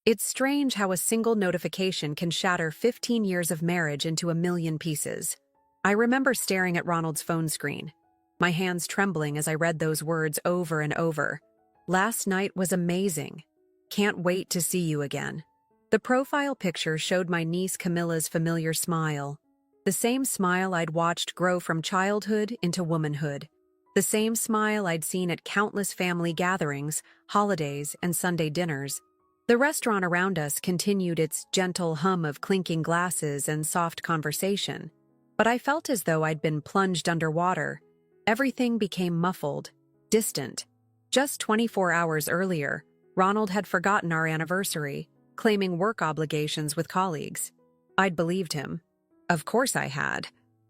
It's strange how a single notification can shatter 15 years of marriage into a million pieces. I remember staring at Ronald's phone screen, my hands trembling as I read those words over and over. Last night was amazing. Can't wait to see you again. The profile picture showed my niece Camilla's familiar smile. The same smile I'd watched grow from childhood into womanhood. The same smile I'd seen at countless family gatherings, holidays, and Sunday dinners. The restaurant around us continued its gentle hum of clinking glasses and soft conversation, but I felt as though I'd been plunged underwater. Everything became muffled, distant. Just 24 hours earlier, Ronald had forgotten our anniversary, claiming work obligations with colleagues. I'd believed him. Of course I had.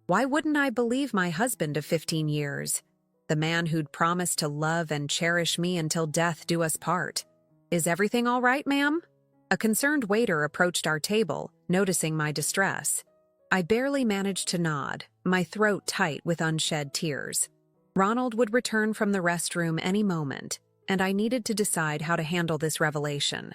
Why wouldn't I believe my husband of 15 years? The man who'd promised to love and cherish me until death do us part. Is everything all right, ma'am? A concerned waiter approached our table, noticing my distress. I barely managed to nod, my throat tight with unshed tears. Ronald would return from the restroom any moment, and I needed to decide how to handle this revelation.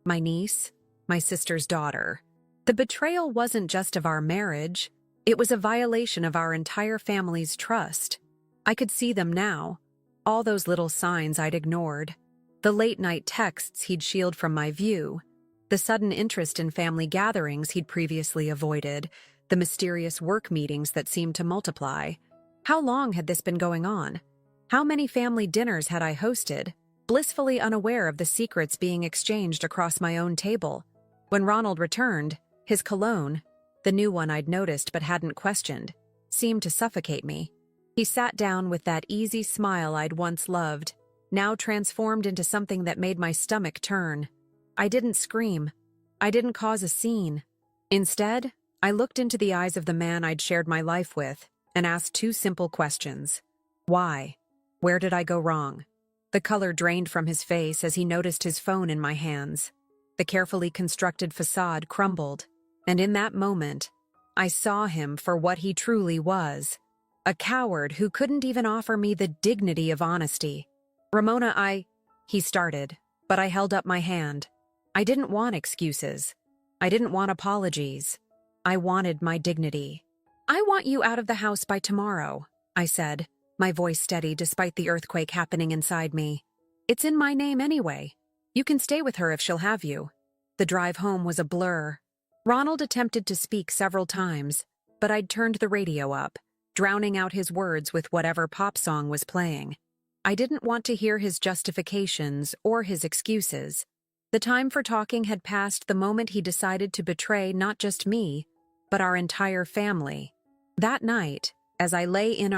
My niece, my sister's daughter. The betrayal wasn't just of our marriage, it was a violation of our entire family's trust. I could see them now, all those little signs I'd ignored. The late-night texts he'd shielded from my view, the sudden interest in family gatherings he'd previously avoided, the mysterious work meetings that seemed to multiply. How long had this been going on? How many family dinners had I hosted, blissfully unaware of the secrets being exchanged across my own table? When Ronald returned, his cologne, the new one I'd noticed but hadn't questioned, seemed to suffocate me. He sat down with that easy smile I'd once loved, now transformed into something that made my stomach turn. I didn't scream. I didn't cause a scene. Instead, I looked into the eyes of the man I'd shared my life with and asked two simple questions. Why? Where did I go wrong? The color drained from his face as he noticed his phone in my hands. The carefully constructed facade crumbled, and in that moment, I saw him for what he truly was. A coward who couldn't even offer me the dignity of honesty. Ramona, he started, but I held up my hand. I didn't want excuses. I didn't want apologies. I wanted my dignity. I want you out of the house by tomorrow, I said, my voice steady despite the earthquake happening inside me. It's in my name anyway. You can stay with her if she'll have you. The drive home was a blur. Ronald attempted to speak several times, but I'd turned the radio up, drowning out his words with whatever pop song was playing. I didn't want to hear his justifications or his excuses. The time for talking had passed the moment he decided to betray not just me, but our entire family. That night, as I lay in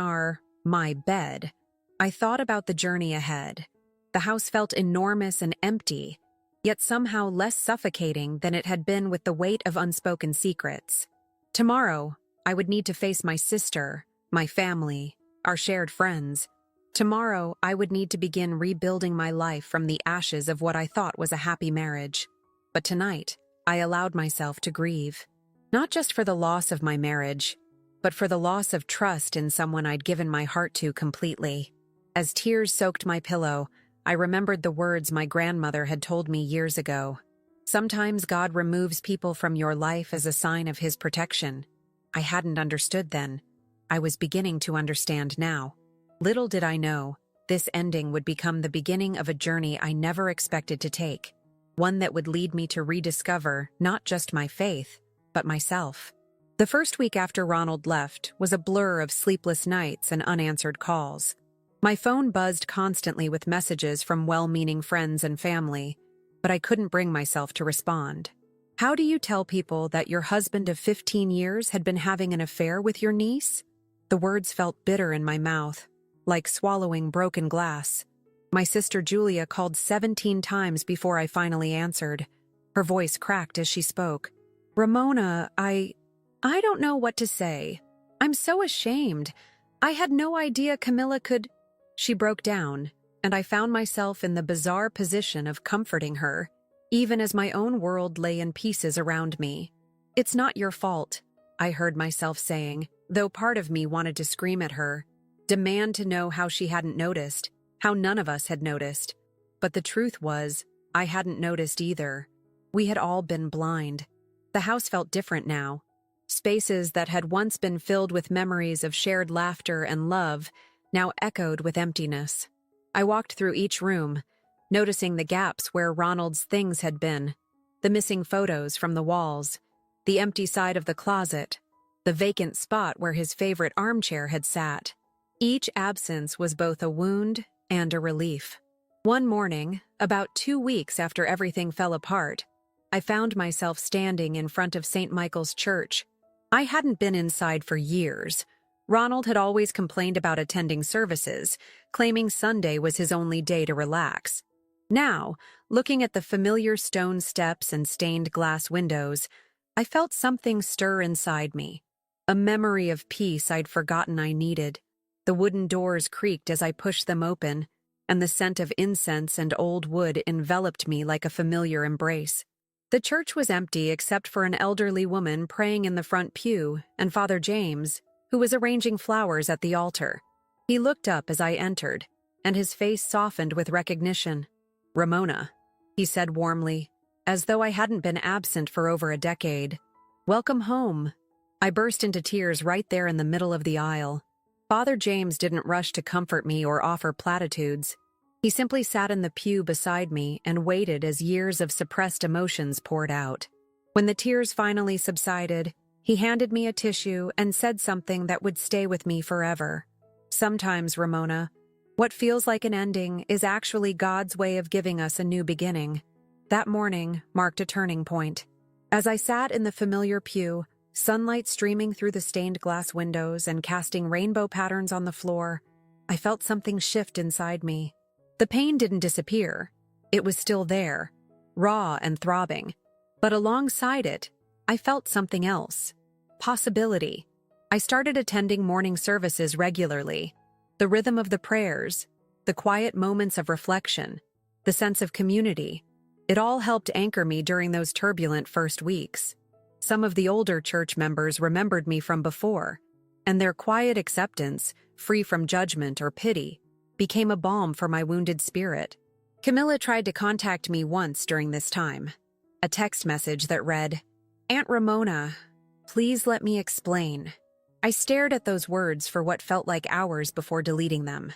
my bed, I thought about the journey ahead. The house felt enormous and empty, yet somehow less suffocating than it had been with the weight of unspoken secrets. Tomorrow, I would need to face my sister, my family, our shared friends. Tomorrow, I would need to begin rebuilding my life from the ashes of what I thought was a happy marriage. But tonight, I allowed myself to grieve. Not just for the loss of my marriage, but for the loss of trust in someone I'd given my heart to completely. As tears soaked my pillow, I remembered the words my grandmother had told me years ago. Sometimes God removes people from your life as a sign of His protection. I hadn't understood then. I was beginning to understand now. Little did I know, this ending would become the beginning of a journey I never expected to take, one that would lead me to rediscover not just my faith, but myself. The first week after Ronald left was a blur of sleepless nights and unanswered calls. My phone buzzed constantly with messages from well-meaning friends and family, but I couldn't bring myself to respond. How do you tell people that your husband of 15 years had been having an affair with your niece? The words felt bitter in my mouth, like swallowing broken glass. My sister Julia called 17 times before I finally answered. Her voice cracked as she spoke. Ramona, I don't know what to say. I'm so ashamed. I had no idea Camilla could... She broke down, and I found myself in the bizarre position of comforting her, even as my own world lay in pieces around me. It's not your fault, I heard myself saying, though part of me wanted to scream at her, demand to know how she hadn't noticed, how none of us had noticed. But the truth was, I hadn't noticed either. We had all been blind. The house felt different now. Spaces that had once been filled with memories of shared laughter and love now echoed with emptiness. I walked through each room, noticing the gaps where Ronald's things had been, the missing photos from the walls, the empty side of the closet, the vacant spot where his favorite armchair had sat. Each absence was both a wound and a relief. One morning, about 2 weeks after everything fell apart, I found myself standing in front of St. Michael's Church. I hadn't been inside for years. Ronald had always complained about attending services, claiming Sunday was his only day to relax. Now, looking at the familiar stone steps and stained glass windows, I felt something stir inside me, a memory of peace I'd forgotten I needed. The wooden doors creaked as I pushed them open, and the scent of incense and old wood enveloped me like a familiar embrace. The church was empty except for an elderly woman praying in the front pew and Father James, who was arranging flowers at the altar. He looked up as I entered, and his face softened with recognition. "Ramona," he said warmly, as though I hadn't been absent for over a decade. "Welcome home." I burst into tears right there in the middle of the aisle. Father James didn't rush to comfort me or offer platitudes. He simply sat in the pew beside me and waited as years of suppressed emotions poured out. When the tears finally subsided, he handed me a tissue and said something that would stay with me forever. "Sometimes, Ramona, what feels like an ending is actually God's way of giving us a new beginning." That morning marked a turning point. As I sat in the familiar pew, sunlight streaming through the stained glass windows and casting rainbow patterns on the floor, I felt something shift inside me. The pain didn't disappear. It was still there, raw and throbbing. But alongside it, I felt something else. Possibility. I started attending morning services regularly. The rhythm of the prayers, the quiet moments of reflection, the sense of community. It all helped anchor me during those turbulent first weeks. Some of the older church members remembered me from before, and their quiet acceptance, free from judgment or pity, became a balm for my wounded spirit. Camilla tried to contact me once during this time. A text message that read, "Aunt Ramona, please let me explain." I stared at those words for what felt like hours before deleting them.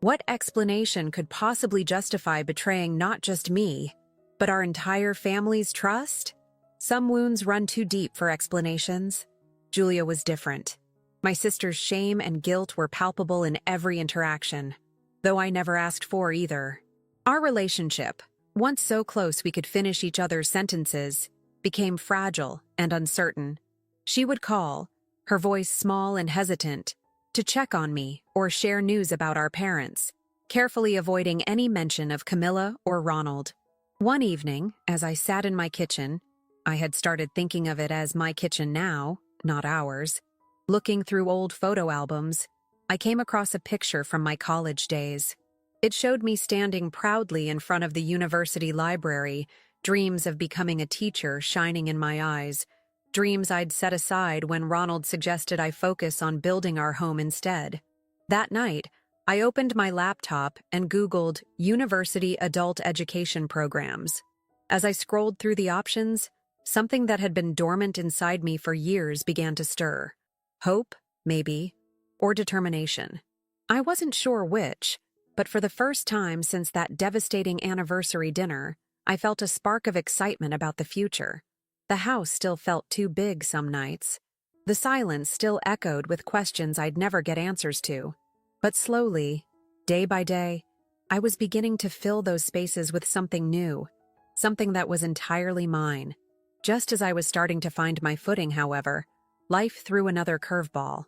What explanation could possibly justify betraying not just me, but our entire family's trust? Some wounds run too deep for explanations. Julia was different. My sister's shame and guilt were palpable in every interaction, though I never asked for either. Our relationship, once so close we could finish each other's sentences, became fragile and uncertain. She would call, her voice small and hesitant, to check on me or share news about our parents, carefully avoiding any mention of Camilla or Ronald. One evening, as I sat in my kitchen, I had started thinking of it as my kitchen now, not ours, looking through old photo albums, I came across a picture from my college days. It showed me standing proudly in front of the university library, dreams of becoming a teacher shining in my eyes, dreams I'd set aside when Ronald suggested I focus on building our home instead. That night, I opened my laptop and Googled university adult education programs. As I scrolled through the options, something that had been dormant inside me for years began to stir. Hope, maybe, or determination. I wasn't sure which, but for the first time since that devastating anniversary dinner, I felt a spark of excitement about the future. The house still felt too big some nights. The silence still echoed with questions I'd never get answers to. But slowly, day by day, I was beginning to fill those spaces with something new, something that was entirely mine. Just as I was starting to find my footing, however, life threw another curveball.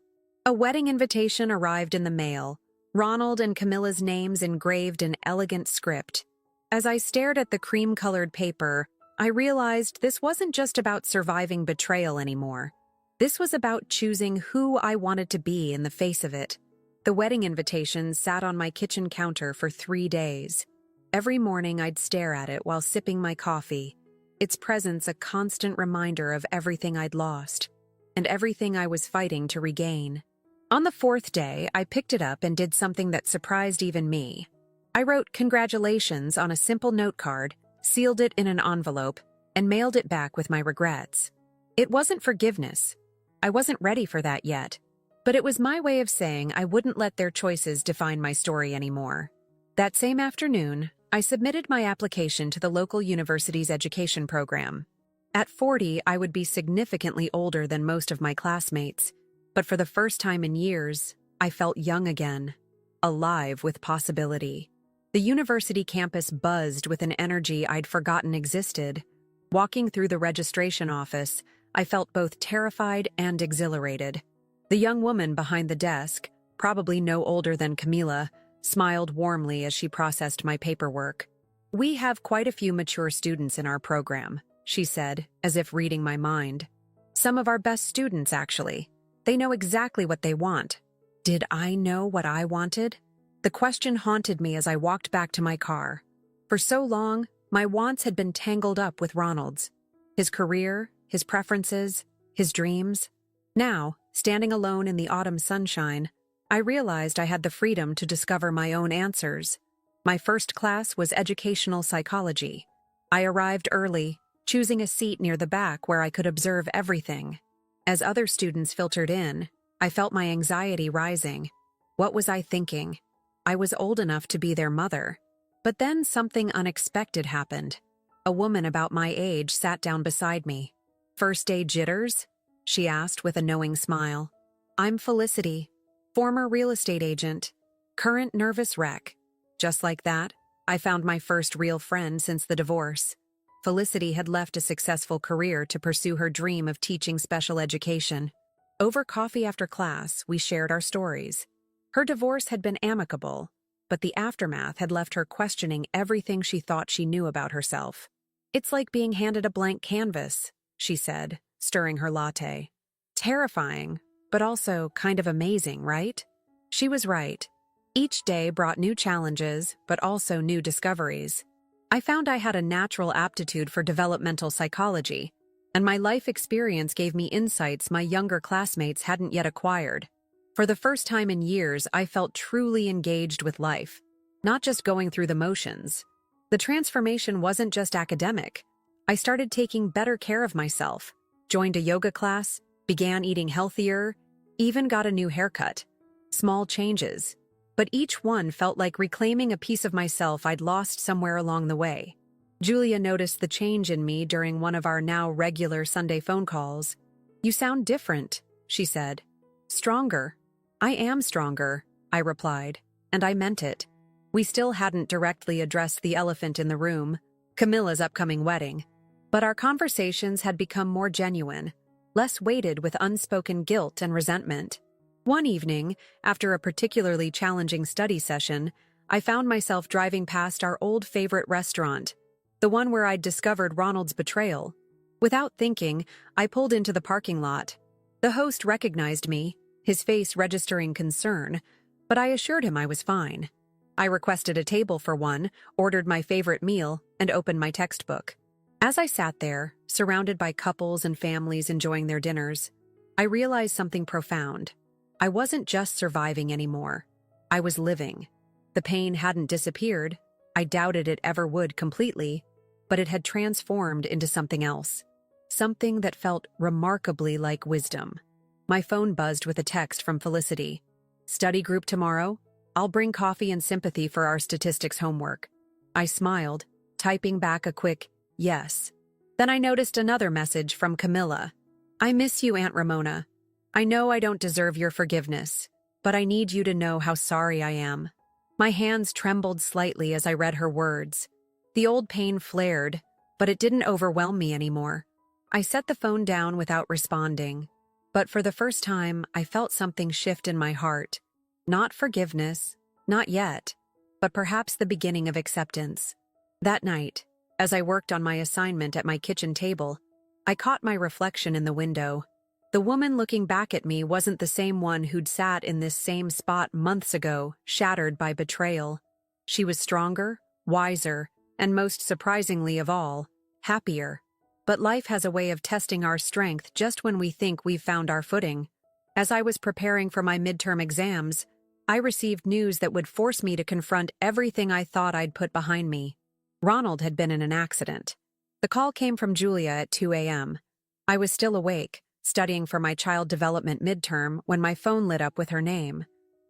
A wedding invitation arrived in the mail, Ronald and Camilla's names engraved in elegant script. As I stared at the cream-colored paper, I realized this wasn't just about surviving betrayal anymore. This was about choosing who I wanted to be in the face of it. The wedding invitation sat on my kitchen counter for 3 days. Every morning I'd stare at it while sipping my coffee, its presence a constant reminder of everything I'd lost, and everything I was fighting to regain. On the 4th day, I picked it up and did something that surprised even me. I wrote "Congratulations" on a simple note card, sealed it in an envelope, and mailed it back with my regrets. It wasn't forgiveness. I wasn't ready for that yet. But it was my way of saying I wouldn't let their choices define my story anymore. That same afternoon, I submitted my application to the local university's education program. At 40, I would be significantly older than most of my classmates, but for the first time in years, I felt young again, alive with possibility. The university campus buzzed with an energy I'd forgotten existed. Walking through the registration office, I felt both terrified and exhilarated. The young woman behind the desk, probably no older than Camila, smiled warmly as she processed my paperwork. "We have quite a few mature students in our program," she said, as if reading my mind. "Some of our best students, actually. They know exactly what they want." Did I know what I wanted? The question haunted me as I walked back to my car. For so long, my wants had been tangled up with Ronald's. His career, his preferences, his dreams. Now, standing alone in the autumn sunshine, I realized I had the freedom to discover my own answers. My first class was educational psychology. I arrived early, choosing a seat near the back where I could observe everything. As other students filtered in, I felt my anxiety rising. What was I thinking? I was old enough to be their mother. But then something unexpected happened. A woman about my age sat down beside me. "First day jitters?" she asked with a knowing smile. "I'm Felicity, former real estate agent, current nervous wreck." Just like that, I found my first real friend since the divorce. Felicity had left a successful career to pursue her dream of teaching special education. Over coffee after class, we shared our stories. Her divorce had been amicable, but the aftermath had left her questioning everything she thought she knew about herself. "It's like being handed a blank canvas," she said, stirring her latte. "Terrifying, but also kind of amazing, right?" She was right. Each day brought new challenges, but also new discoveries. I found I had a natural aptitude for developmental psychology, and my life experience gave me insights my younger classmates hadn't yet acquired. For the first time in years, I felt truly engaged with life, not just going through the motions. The transformation wasn't just academic. I started taking better care of myself, joined a yoga class, began eating healthier, even got a new haircut. Small changes, but each one felt like reclaiming a piece of myself I'd lost somewhere along the way. Julia noticed the change in me during one of our now regular Sunday phone calls. "You sound different," she said. "Stronger." "I am stronger," I replied, and I meant it. We still hadn't directly addressed the elephant in the room, Camilla's upcoming wedding, but our conversations had become more genuine, less weighted with unspoken guilt and resentment. One evening, after a particularly challenging study session, I found myself driving past our old favorite restaurant, the one where I'd discovered Ronald's betrayal. Without thinking, I pulled into the parking lot. The host recognized me, his face registering concern, but I assured him I was fine. I requested a table for one, ordered my favorite meal, and opened my textbook. As I sat there, surrounded by couples and families enjoying their dinners, I realized something profound. I wasn't just surviving anymore. I was living. The pain hadn't disappeared. I doubted it ever would completely, but it had transformed into something else. Something that felt remarkably like wisdom. My phone buzzed with a text from Felicity. "Study group tomorrow? I'll bring coffee and sympathy for our statistics homework." I smiled, typing back a quick yes. Then I noticed another message from Camilla. "I miss you, Aunt Ramona. I know I don't deserve your forgiveness, but I need you to know how sorry I am." My hands trembled slightly as I read her words. The old pain flared, but it didn't overwhelm me anymore. I set the phone down without responding. But for the first time, I felt something shift in my heart. Not forgiveness, not yet, but perhaps the beginning of acceptance. That night, as I worked on my assignment at my kitchen table, I caught my reflection in the window. The woman looking back at me wasn't the same one who'd sat in this same spot months ago, shattered by betrayal. She was stronger, wiser, and most surprisingly of all, happier. But life has a way of testing our strength just when we think we've found our footing. As I was preparing for my midterm exams, I received news that would force me to confront everything I thought I'd put behind me. Ronald had been in an accident. The call came from Julia at 2 a.m. I was still awake, studying for my child development midterm when my phone lit up with her name.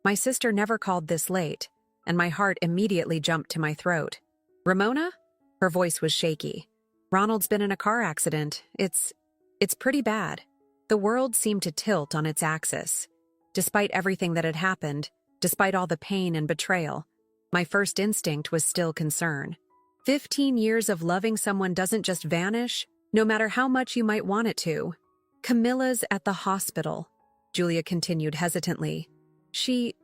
My sister never called this late, and my heart immediately jumped to my throat. Ramona? Her voice was shaky. Ronald's been in a car accident. It's pretty bad. The world seemed to tilt on its axis. Despite everything that had happened, despite all the pain and betrayal, my first instinct was still concern. 15 years of loving someone doesn't just vanish, no matter how much you might want it to. Camilla's at the hospital, Julia continued hesitantly. She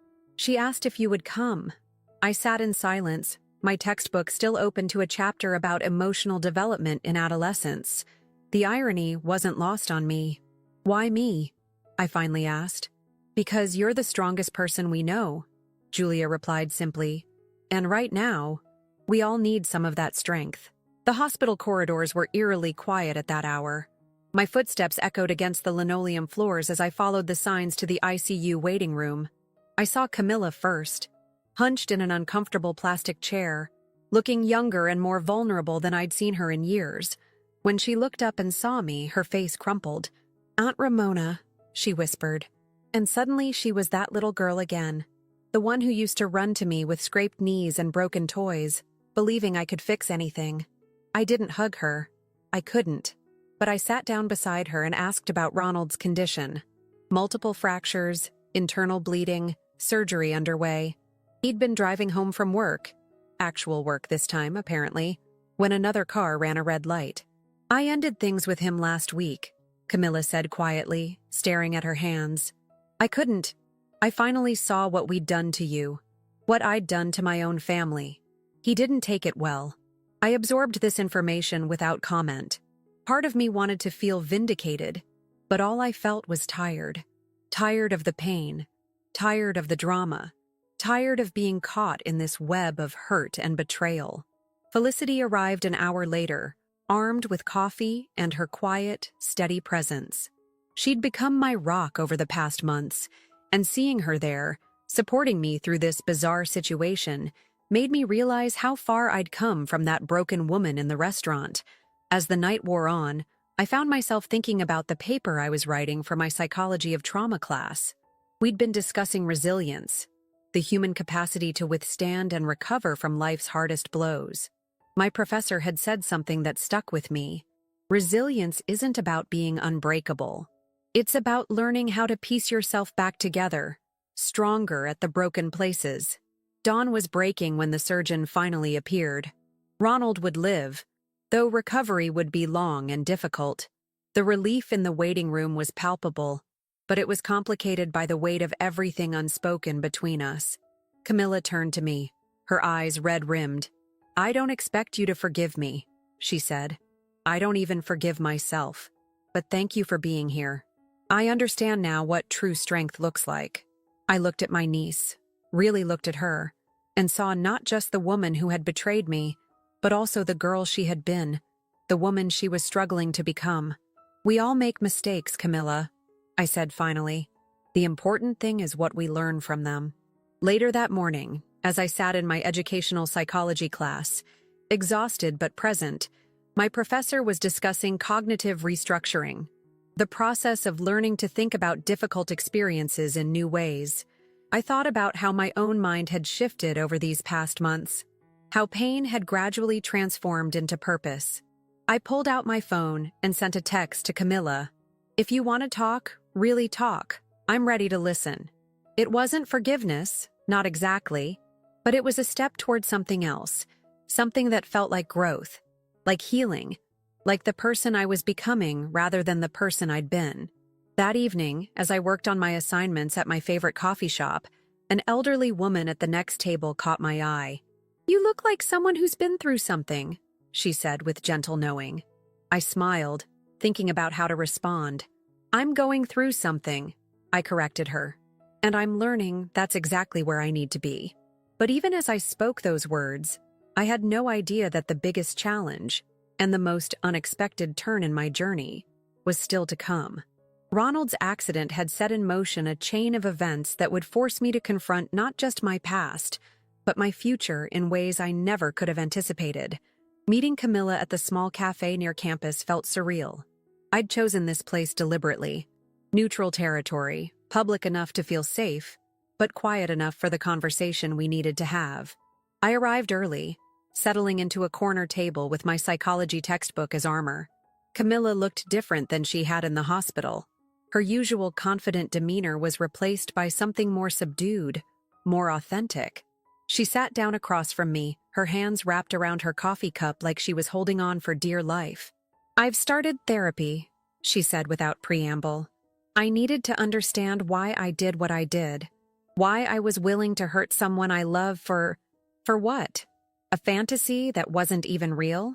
asked if you would come. I sat in silence, my textbook still open to a chapter about emotional development in adolescence. The irony wasn't lost on me. Why me? I finally asked. Because you're the strongest person we know, Julia replied simply. And right now, we all need some of that strength. The hospital corridors were eerily quiet at that hour. My footsteps echoed against the linoleum floors as I followed the signs to the ICU waiting room. I saw Camilla first, hunched in an uncomfortable plastic chair, looking younger and more vulnerable than I'd seen her in years. When she looked up and saw me, her face crumpled. "Aunt Ramona," she whispered. And suddenly she was that little girl again, the one who used to run to me with scraped knees and broken toys, believing I could fix anything. I didn't hug her. I couldn't. But I sat down beside her and asked about Ronald's condition. Multiple fractures, internal bleeding, surgery underway. He'd been driving home from work, actual work this time, apparently, when another car ran a red light. "I ended things with him last week," Camilla said quietly, staring at her hands. "I couldn't. I finally saw what we'd done to you, what I'd done to my own family. He didn't take it well." I absorbed this information without comment. Part of me wanted to feel vindicated, but all I felt was tired. Tired of the pain, tired of the drama, tired of being caught in this web of hurt and betrayal. Felicity arrived an hour later, armed with coffee and her quiet, steady presence. She'd become my rock over the past months, and seeing her there, supporting me through this bizarre situation, made me realize how far I'd come from that broken woman in the restaurant. As the night wore on, I found myself thinking about the paper I was writing for my psychology of trauma class. We'd been discussing resilience, the human capacity to withstand and recover from life's hardest blows. My professor had said something that stuck with me. Resilience isn't about being unbreakable. It's about learning how to piece yourself back together, stronger at the broken places. Dawn was breaking when the surgeon finally appeared. Ronald would live, though recovery would be long and difficult. The relief in the waiting room was palpable, but it was complicated by the weight of everything unspoken between us. Camilla turned to me, her eyes red-rimmed. "I don't expect you to forgive me," she said. "I don't even forgive myself. But thank you for being here. I understand now what true strength looks like." I looked at my niece, really looked at her, and saw not just the woman who had betrayed me, but also the girl she had been, the woman she was struggling to become. "We all make mistakes, Camilla," I said finally. "The important thing is what we learn from them." Later that morning, as I sat in my educational psychology class, exhausted but present, my professor was discussing cognitive restructuring, the process of learning to think about difficult experiences in new ways. I thought about how my own mind had shifted over these past months, how pain had gradually transformed into purpose. I pulled out my phone and sent a text to Camilla. "If you want to talk, really talk. I'm ready to listen." It wasn't forgiveness, not exactly, but it was a step toward something else, something that felt like growth, like healing, like the person I was becoming rather than the person I'd been. That evening, as I worked on my assignments at my favorite coffee shop, an elderly woman at the next table caught my eye. "You look like someone who's been through something," she said with gentle knowing. I smiled, thinking about how to respond. "I'm going through something," I corrected her. "And I'm learning that's exactly where I need to be." But even as I spoke those words, I had no idea that the biggest challenge, and the most unexpected turn in my journey, was still to come. Ronald's accident had set in motion a chain of events that would force me to confront not just my past, but my future in ways I never could have anticipated. Meeting Camilla at the small cafe near campus felt surreal. I'd chosen this place deliberately. Neutral territory, public enough to feel safe, but quiet enough for the conversation we needed to have. I arrived early, settling into a corner table with my psychology textbook as armor. Camilla looked different than she had in the hospital. Her usual confident demeanor was replaced by something more subdued, more authentic. She sat down across from me, her hands wrapped around her coffee cup like she was holding on for dear life. "I've started therapy," she said without preamble. "I needed to understand why I did what I did, why I was willing to hurt someone I love for what? A fantasy that wasn't even real?"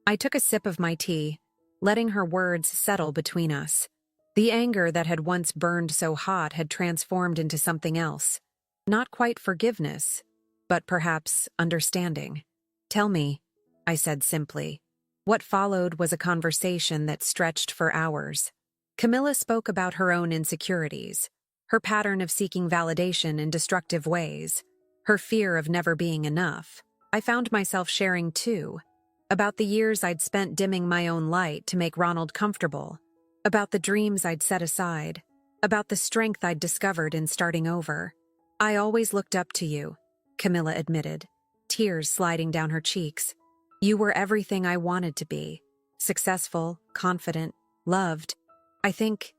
I took a sip of my tea, letting her words settle between us. The anger that had once burned so hot had transformed into something else. Not quite forgiveness, but perhaps understanding. "Tell me," I said simply. What followed was a conversation that stretched for hours. Camilla spoke about her own insecurities, her pattern of seeking validation in destructive ways, her fear of never being enough. I found myself sharing too, about the years I'd spent dimming my own light to make Ronald comfortable, about the dreams I'd set aside, about the strength I'd discovered in starting over. "I always looked up to you," Camilla admitted, tears sliding down her cheeks. "You were everything I wanted to be. Successful, confident, loved. I think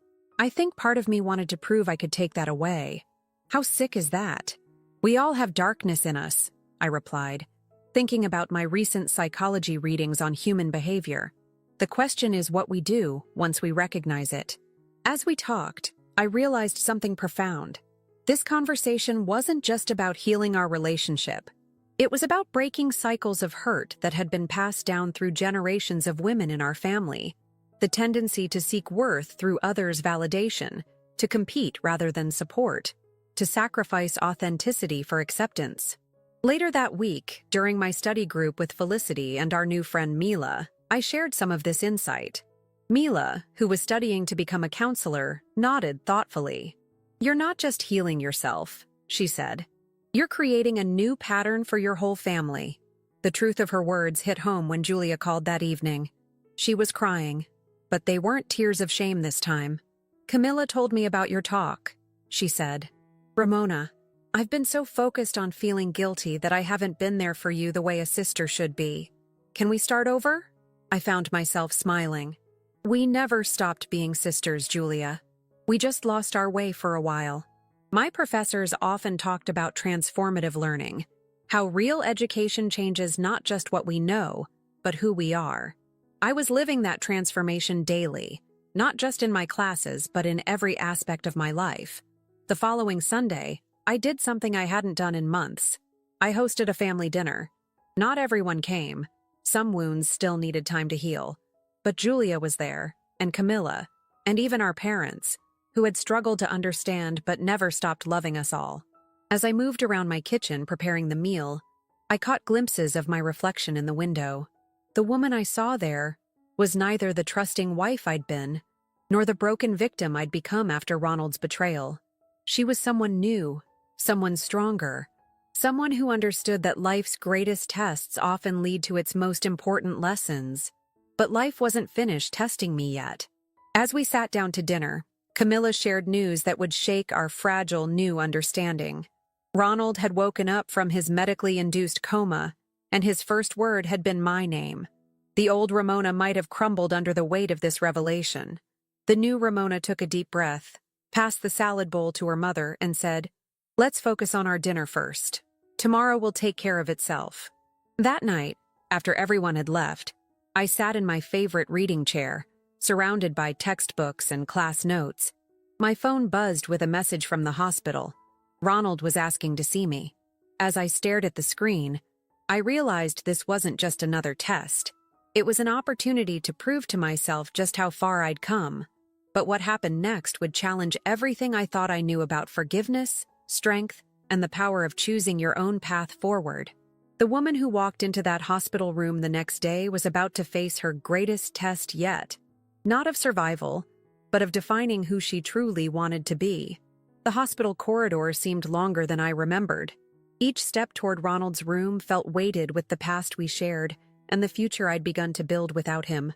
part of me wanted to prove I could take that away. How sick is that?" "We all have darkness in us," I replied, thinking about my recent psychology readings on human behavior. The question is what we do once we recognize it. As we talked, I realized something profound. This conversation wasn't just about healing our relationship. It was about breaking cycles of hurt that had been passed down through generations of women in our family. The tendency to seek worth through others' validation, to compete rather than support, to sacrifice authenticity for acceptance. Later that week, during my study group with Felicity and our new friend Mila, I shared some of this insight. Mila, who was studying to become a counselor, nodded thoughtfully. "You're not just healing yourself," she said. "You're creating a new pattern for your whole family." The truth of her words hit home when Julia called that evening. She was crying, but they weren't tears of shame this time. "Camilla told me about your talk," she said. "Ramona, I've been so focused on feeling guilty that I haven't been there for you the way a sister should be. Can we start over?" I found myself smiling. "We never stopped being sisters, Julia. We just lost our way for a while." My professors often talked about transformative learning, how real education changes not just what we know, but who we are. I was living that transformation daily, not just in my classes, but in every aspect of my life. The following Sunday, I did something I hadn't done in months. I hosted a family dinner. Not everyone came. Some wounds still needed time to heal. But Julia was there, and Camilla, and even our parents, who had struggled to understand but never stopped loving us all. As I moved around my kitchen preparing the meal, I caught glimpses of my reflection in the window. The woman I saw there was neither the trusting wife I'd been, nor the broken victim I'd become after Ronald's betrayal. She was someone new, someone stronger, someone who understood that life's greatest tests often lead to its most important lessons. But life wasn't finished testing me yet. As we sat down to dinner, Camilla shared news that would shake our fragile new understanding. Ronald had woken up from his medically induced coma, and his first word had been my name. The old Ramona might have crumbled under the weight of this revelation. The new Ramona took a deep breath, passed the salad bowl to her mother, and said, "Let's focus on our dinner first. Tomorrow will take care of itself." That night, after everyone had left, I sat in my favorite reading chair, surrounded by textbooks and class notes. My phone buzzed with a message from the hospital. Ronald was asking to see me. As I stared at the screen, I realized this wasn't just another test. It was an opportunity to prove to myself just how far I'd come. But what happened next would challenge everything I thought I knew about forgiveness, strength, and the power of choosing your own path forward. The woman who walked into that hospital room the next day was about to face her greatest test yet. Not of survival, but of defining who she truly wanted to be. The hospital corridor seemed longer than I remembered. Each step toward Ronald's room felt weighted with the past we shared, and the future I'd begun to build without him.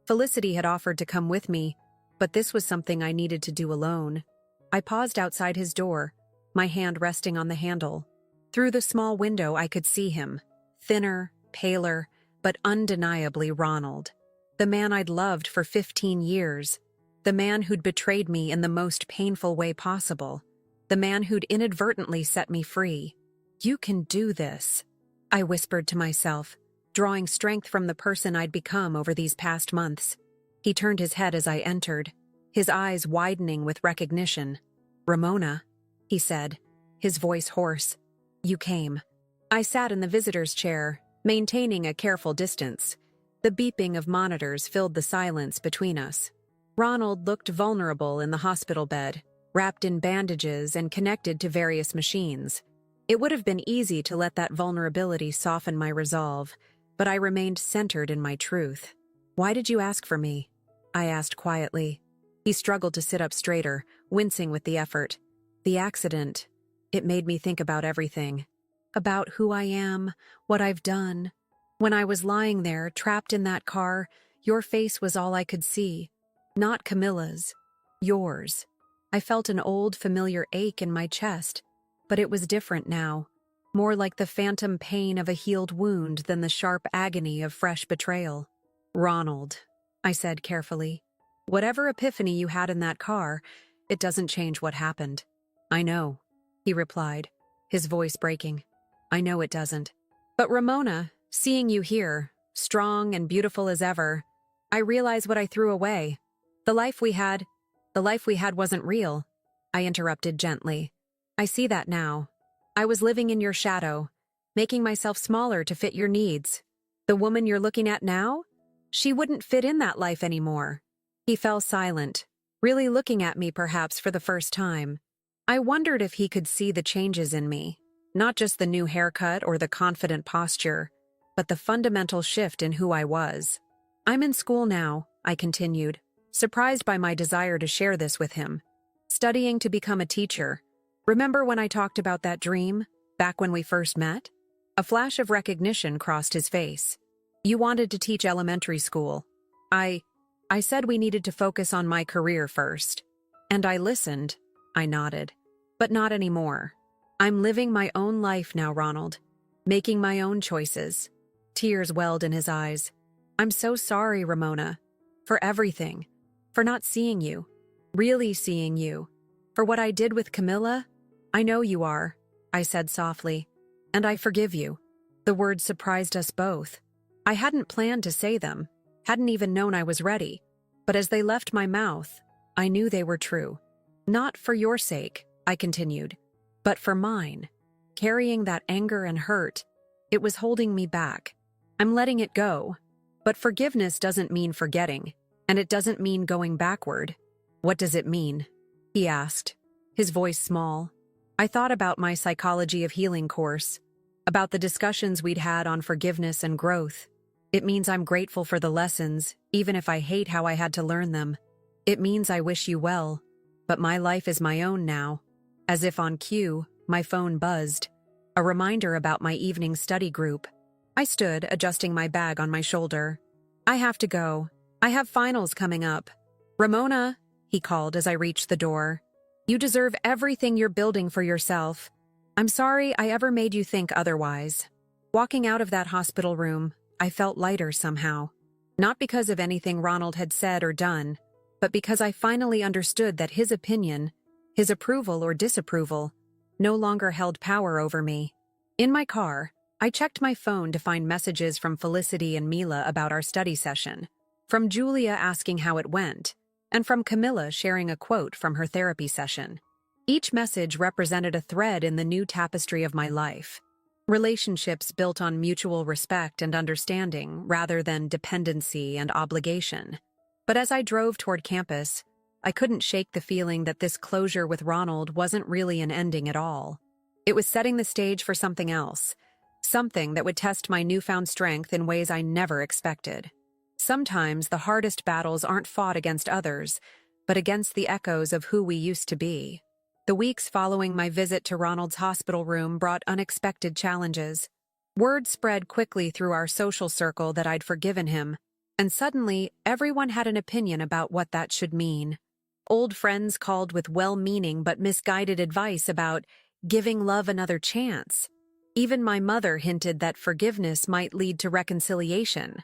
Felicity had offered to come with me, but this was something I needed to do alone. I paused outside his door, my hand resting on the handle. Through the small window I could see him, thinner, paler, but undeniably Ronald. The man I'd loved for 15 years. The man who'd betrayed me in the most painful way possible. The man who'd inadvertently set me free. "You can do this," I whispered to myself, drawing strength from the person I'd become over these past months. He turned his head as I entered, his eyes widening with recognition. "Ramona," he said, his voice hoarse. "You came." I sat in the visitor's chair, maintaining a careful distance. The beeping of monitors filled the silence between us. Ronald looked vulnerable in the hospital bed, wrapped in bandages and connected to various machines. It would have been easy to let that vulnerability soften my resolve, but I remained centered in my truth. "Why did you ask for me?" I asked quietly. He struggled to sit up straighter, wincing with the effort. "The accident, it made me think about everything. About who I am, what I've done. When I was lying there, trapped in that car, your face was all I could see. Not Camilla's. Yours." I felt an old, familiar ache in my chest, but it was different now. More like the phantom pain of a healed wound than the sharp agony of fresh betrayal. "Ronald," I said carefully, "whatever epiphany you had in that car, it doesn't change what happened." "I know," he replied, his voice breaking. "I know it doesn't. But Ramona, seeing you here, strong and beautiful as ever, I realize what I threw away. The life we had wasn't real," I interrupted gently. "I see that now. I was living in your shadow, making myself smaller to fit your needs. The woman you're looking at now? She wouldn't fit in that life anymore." He fell silent, really looking at me perhaps for the first time. I wondered if he could see the changes in me, not just the new haircut or the confident posture, but the fundamental shift in who I was. "I'm in school now," I continued, surprised by my desire to share this with him. "Studying to become a teacher. Remember when I talked about that dream, back when we first met?" A flash of recognition crossed his face. "You wanted to teach elementary school. I said we needed to focus on my career first. And I listened," I nodded. "But not anymore. I'm living my own life now, Ronald. Making my own choices." Tears welled in his eyes. "I'm so sorry, Ramona. For everything. For not seeing you. Really seeing you. For what I did with Camilla. I know you are," I said softly. "And I forgive you." The words surprised us both. I hadn't planned to say them, hadn't even known I was ready. But as they left my mouth, I knew they were true. "Not for your sake," I continued, "but for mine. Carrying that anger and hurt, it was holding me back. I'm letting it go. But forgiveness doesn't mean forgetting, and it doesn't mean going backward." "What does it mean?" he asked, his voice small. I thought about my psychology of healing course, about the discussions we'd had on forgiveness and growth. "It means I'm grateful for the lessons, even if I hate how I had to learn them. It means I wish you well, but my life is my own now." As if on cue, my phone buzzed. A reminder about my evening study group. I stood, adjusting my bag on my shoulder. "I have to go. I have finals coming up." "Ramona," he called as I reached the door. "You deserve everything you're building for yourself. I'm sorry I ever made you think otherwise." Walking out of that hospital room, I felt lighter somehow. Not because of anything Ronald had said or done, but because I finally understood that his opinion, his approval or disapproval, no longer held power over me. In my car, I checked my phone to find messages from Felicity and Mila about our study session, from Julia asking how it went, and from Camilla sharing a quote from her therapy session. Each message represented a thread in the new tapestry of my life. Relationships built on mutual respect and understanding rather than dependency and obligation. But as I drove toward campus, I couldn't shake the feeling that this closure with Ronald wasn't really an ending at all. It was setting the stage for something else, something that would test my newfound strength in ways I never expected. Sometimes the hardest battles aren't fought against others, but against the echoes of who we used to be. The weeks following my visit to Ronald's hospital room brought unexpected challenges. Word spread quickly through our social circle that I'd forgiven him, and suddenly everyone had an opinion about what that should mean. Old friends called with well-meaning but misguided advice about giving love another chance. Even my mother hinted that forgiveness might lead to reconciliation.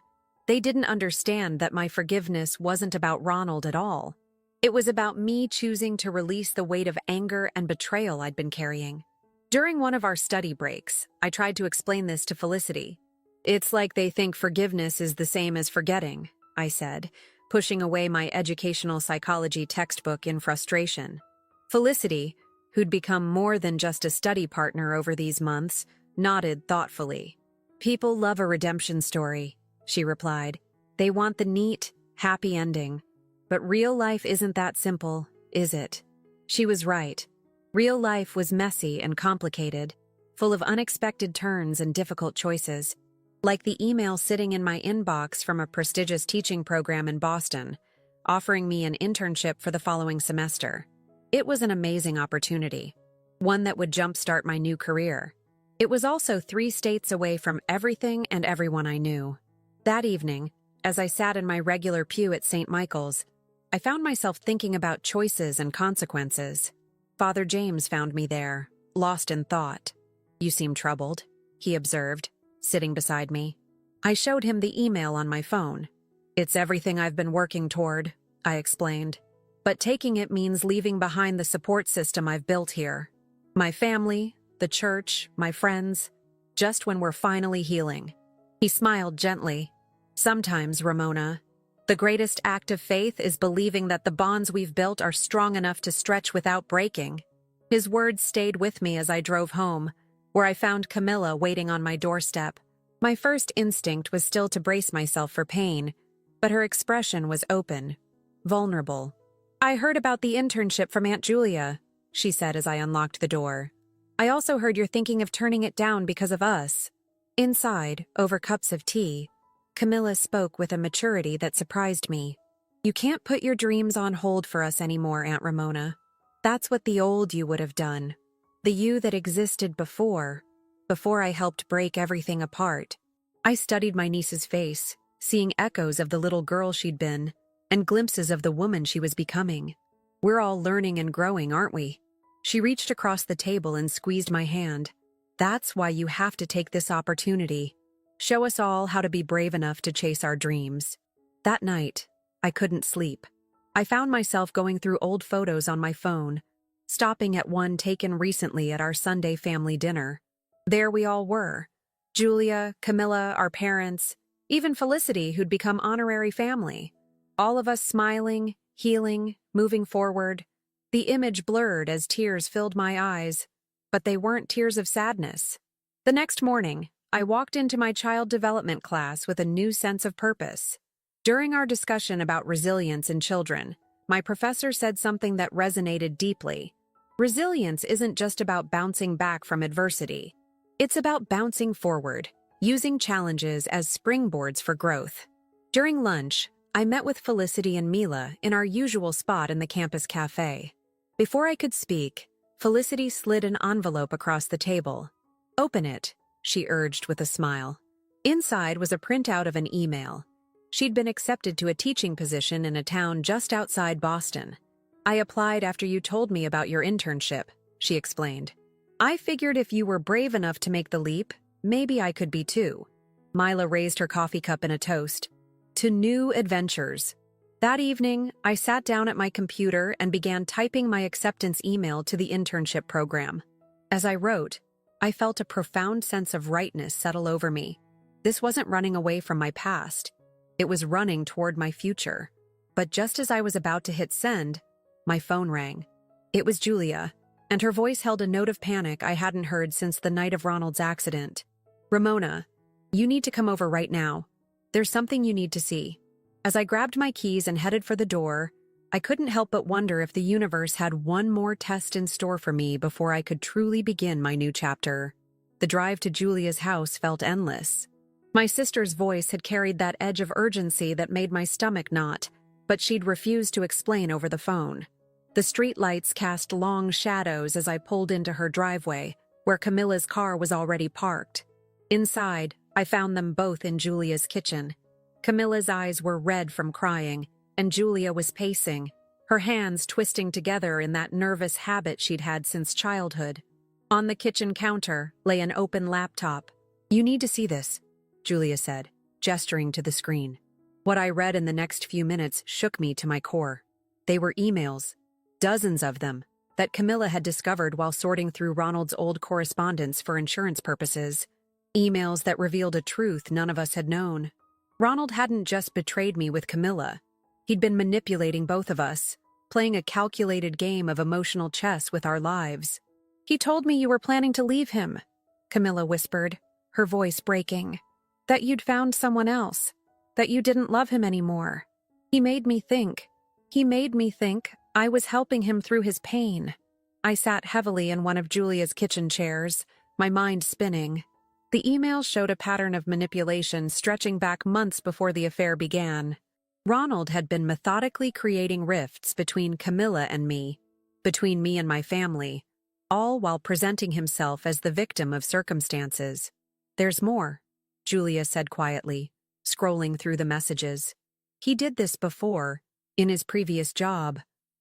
They didn't understand that my forgiveness wasn't about Ronald at all. It was about me choosing to release the weight of anger and betrayal I'd been carrying. During one of our study breaks, I tried to explain this to Felicity. "It's like they think forgiveness is the same as forgetting," I said, pushing away my educational psychology textbook in frustration. Felicity, who'd become more than just a study partner over these months, nodded thoughtfully. "People love a redemption story," she replied. "They want the neat, happy ending. But real life isn't that simple, is it?" She was right. Real life was messy and complicated, full of unexpected turns and difficult choices. Like the email sitting in my inbox from a prestigious teaching program in Boston, offering me an internship for the following semester. It was an amazing opportunity, one that would jumpstart my new career. It was also 3 states away from everything and everyone I knew. That evening, as I sat in my regular pew at St. Michael's, I found myself thinking about choices and consequences. Father James found me there, lost in thought. "You seem troubled," he observed, sitting beside me. I showed him the email on my phone. "It's everything I've been working toward," I explained. "But taking it means leaving behind the support system I've built here. My family, the church, my friends, just when we're finally healing." He smiled gently. "Sometimes, Ramona, the greatest act of faith is believing that the bonds we've built are strong enough to stretch without breaking." His words stayed with me as I drove home, where I found Camilla waiting on my doorstep. My first instinct was still to brace myself for pain, but her expression was open, vulnerable. "I heard about the internship from Aunt Julia," she said as I unlocked the door. "I also heard you're thinking of turning it down because of us." Inside, over cups of tea, Camilla spoke with a maturity that surprised me. "You can't put your dreams on hold for us anymore, Aunt Ramona. That's what the old you would have done. The you that existed before I helped break everything apart." I studied my niece's face, seeing echoes of the little girl she'd been, and glimpses of the woman she was becoming. "We're all learning and growing, aren't we?" She reached across the table and squeezed my hand. "That's why you have to take this opportunity. Show us all how to be brave enough to chase our dreams." That night, I couldn't sleep. I found myself going through old photos on my phone, stopping at one taken recently at our Sunday family dinner. There we all were. Julia, Camilla, our parents, even Felicity, who'd become honorary family. All of us smiling, healing, moving forward. The image blurred as tears filled my eyes, but they weren't tears of sadness. The next morning, I walked into my child development class with a new sense of purpose. During our discussion about resilience in children, my professor said something that resonated deeply. Resilience isn't just about bouncing back from adversity. It's about bouncing forward, using challenges as springboards for growth. During lunch, I met with Felicity and Mila in our usual spot in the campus cafe. Before I could speak, Felicity slid an envelope across the table. "Open it," she urged with a smile. Inside was a printout of an email. She'd been accepted to a teaching position in a town just outside Boston. "I applied after you told me about your internship," she explained. "I figured if you were brave enough to make the leap, maybe I could be too." Mila raised her coffee cup in a toast. "To new adventures." That evening, I sat down at my computer and began typing my acceptance email to the internship program. As I wrote, I felt a profound sense of rightness settle over me. This wasn't running away from my past. It was running toward my future. But just as I was about to hit send, my phone rang. It was Julia, and her voice held a note of panic I hadn't heard since the night of Ronald's accident. "Ramona, you need to come over right now. There's something you need to see." As I grabbed my keys and headed for the door, I couldn't help but wonder if the universe had one more test in store for me before I could truly begin my new chapter. The drive to Julia's house felt endless. My sister's voice had carried that edge of urgency that made my stomach knot, but she'd refused to explain over the phone. The streetlights cast long shadows as I pulled into her driveway, where Camilla's car was already parked. Inside, I found them both in Julia's kitchen. Camilla's eyes were red from crying, and Julia was pacing, her hands twisting together in that nervous habit she'd had since childhood. On the kitchen counter lay an open laptop. "You need to see this," Julia said, gesturing to the screen. What I read in the next few minutes shook me to my core. They were emails, dozens of them, that Camilla had discovered while sorting through Ronald's old correspondence for insurance purposes. Emails that revealed a truth none of us had known. Ronald hadn't just betrayed me with Camilla. He'd been manipulating both of us, playing a calculated game of emotional chess with our lives. "He told me you were planning to leave him," Camilla whispered, her voice breaking. "That you'd found someone else, that you didn't love him anymore. He made me think I was helping him through his pain." I sat heavily in one of Julia's kitchen chairs, my mind spinning. The email showed a pattern of manipulation stretching back months before the affair began. Ronald had been methodically creating rifts between Camilla and me, between me and my family, all while presenting himself as the victim of circumstances. "There's more," Julia said quietly, scrolling through the messages. "He did this before, in his previous job,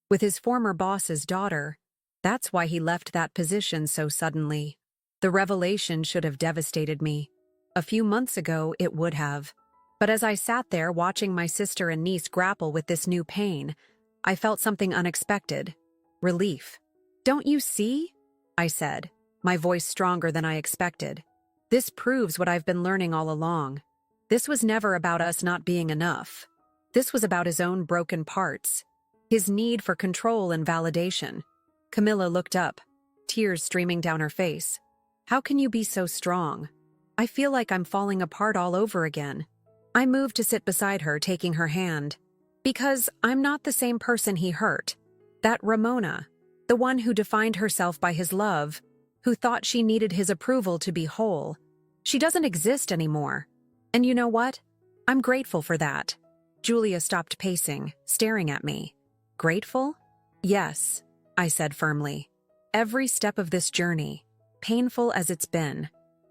with his former boss's daughter. That's why he left that position so suddenly." The revelation should have devastated me. A few months ago, it would have. But as I sat there watching my sister and niece grapple with this new pain, I felt something unexpected. Relief. "Don't you see?" I said, my voice stronger than I expected. "This proves what I've been learning all along. This was never about us not being enough. This was about his own broken parts, his need for control and validation." Camilla looked up, tears streaming down her face. "How can you be so strong? I feel like I'm falling apart all over again." I moved to sit beside her, taking her hand. "Because I'm not the same person he hurt. That Ramona, the one who defined herself by his love, who thought she needed his approval to be whole. She doesn't exist anymore. And you know what? I'm grateful for that." Julia stopped pacing, staring at me. "Grateful?" "Yes," I said firmly. "Every step of this journey, painful as it's been,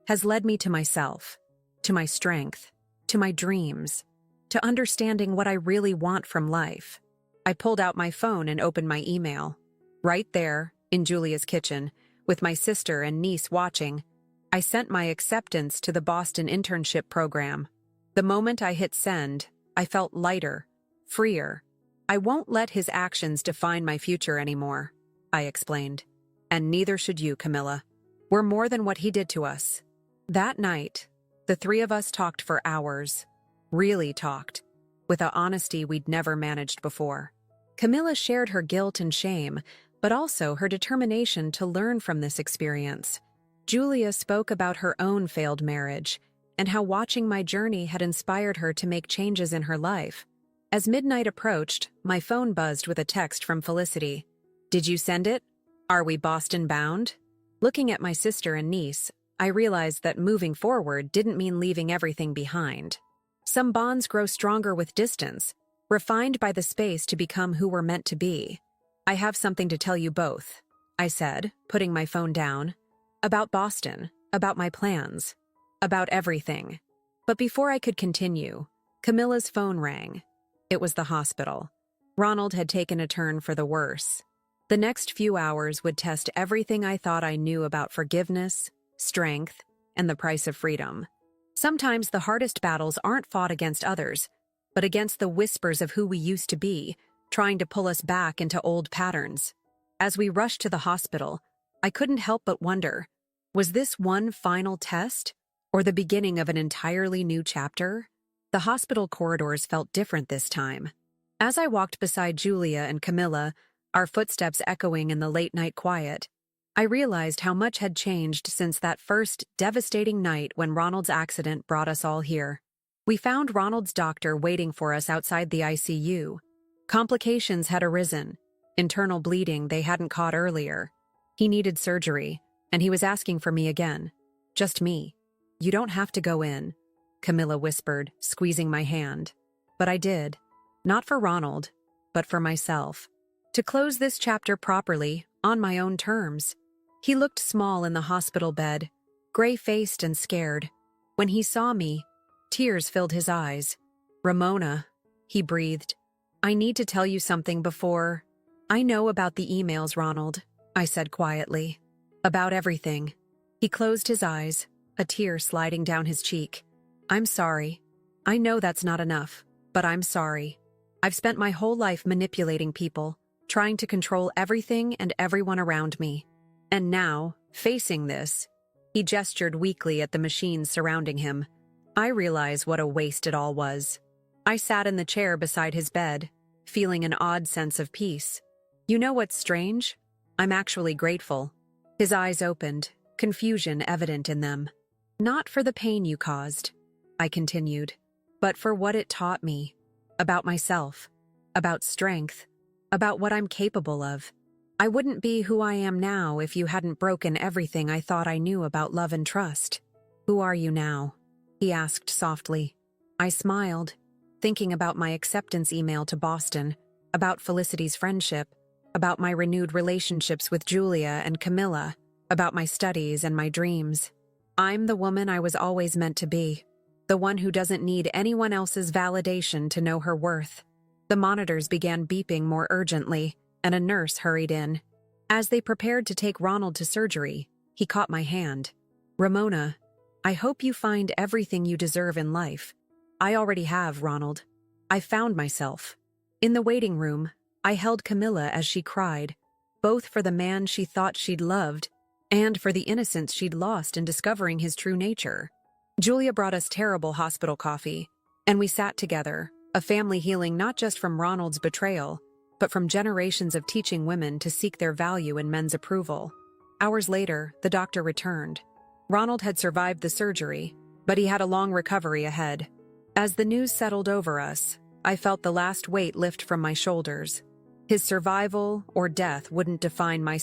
has led me to myself, to my strength, to my dreams, to understanding what I really want from life." I pulled out my phone and opened my email. Right there, in Julia's kitchen, with my sister and niece watching, I sent my acceptance to the Boston internship program. The moment I hit send, I felt lighter, freer. "I won't let his actions define my future anymore," I explained. "And neither should you, Camilla. We're more than what he did to us." That night, the three of us talked for hours. Really talked, with a honesty we'd never managed before. Camilla shared her guilt and shame, but also her determination to learn from this experience. Julia spoke about her own failed marriage, and how watching my journey had inspired her to make changes in her life. As midnight approached, my phone buzzed with a text from Felicity. "Did you send it? Are we Boston bound?" Looking at my sister and niece, I realized that moving forward didn't mean leaving everything behind. Some bonds grow stronger with distance, refined by the space to become who we're meant to be. "I have something to tell you both," I said, putting my phone down. "About Boston, about my plans, about everything." But before I could continue, Camilla's phone rang. It was the hospital. Ronald had taken a turn for the worse. The next few hours would test everything I thought I knew about forgiveness, strength, and the price of freedom. Sometimes the hardest battles aren't fought against others, but against the whispers of who we used to be, trying to pull us back into old patterns. As we rushed to the hospital, I couldn't help but wonder, was this one final test, or the beginning of an entirely new chapter? The hospital corridors felt different this time. As I walked beside Julia and Camilla, our footsteps echoing in the late-night quiet, I realized how much had changed since that first devastating night when Ronald's accident brought us all here. We found Ronald's doctor waiting for us outside the ICU. Complications had arisen, internal bleeding they hadn't caught earlier. He needed surgery, and he was asking for me again. Just me. "You don't have to go in," Camilla whispered, squeezing my hand. But I did. Not for Ronald, but for myself. To close this chapter properly, on my own terms. He looked small in the hospital bed, gray-faced and scared, When he saw me, tears filled his eyes. "Ramona," he breathed, "I need to tell you something before—" "I know about the emails, Ronald," I said quietly. "About everything." He closed his eyes, a tear sliding down his cheek. "I'm sorry. I know that's not enough, but I'm sorry. I've spent my whole life manipulating people, trying to control everything and everyone around me. And now, facing this," he gestured weakly at the machines surrounding him, "I realize what a waste it all was." I sat in the chair beside his bed, feeling an odd sense of peace. "You know what's strange? I'm actually grateful." His eyes opened, confusion evident in them. "Not for the pain you caused," I continued, "but for what it taught me. About myself, about strength, about what I'm capable of. I wouldn't be who I am now if you hadn't broken everything I thought I knew about love and trust." "Who are you now?" he asked softly. I smiled, thinking about my acceptance email to Boston, about Felicity's friendship, about my renewed relationships with Julia and Camilla, about my studies and my dreams. "I'm the woman I was always meant to be, the one who doesn't need anyone else's validation to know her worth." The monitors began beeping more urgently, and a nurse hurried in. As they prepared to take Ronald to surgery, he caught my hand. "Ramona, I hope you find everything you deserve in life." "I already have, Ronald. I found myself." In the waiting room, I held Camilla as she cried, both for the man she thought she'd loved and for the innocence she'd lost in discovering his true nature. Julia brought us terrible hospital coffee, and we sat together, a family healing not just from Ronald's betrayal, but from generations of teaching women to seek their value in men's approval. Hours later, the doctor returned. Ronald had survived the surgery, but he had a long recovery ahead. As the news settled over us, I felt the last weight lift from my shoulders. His survival or death wouldn't define my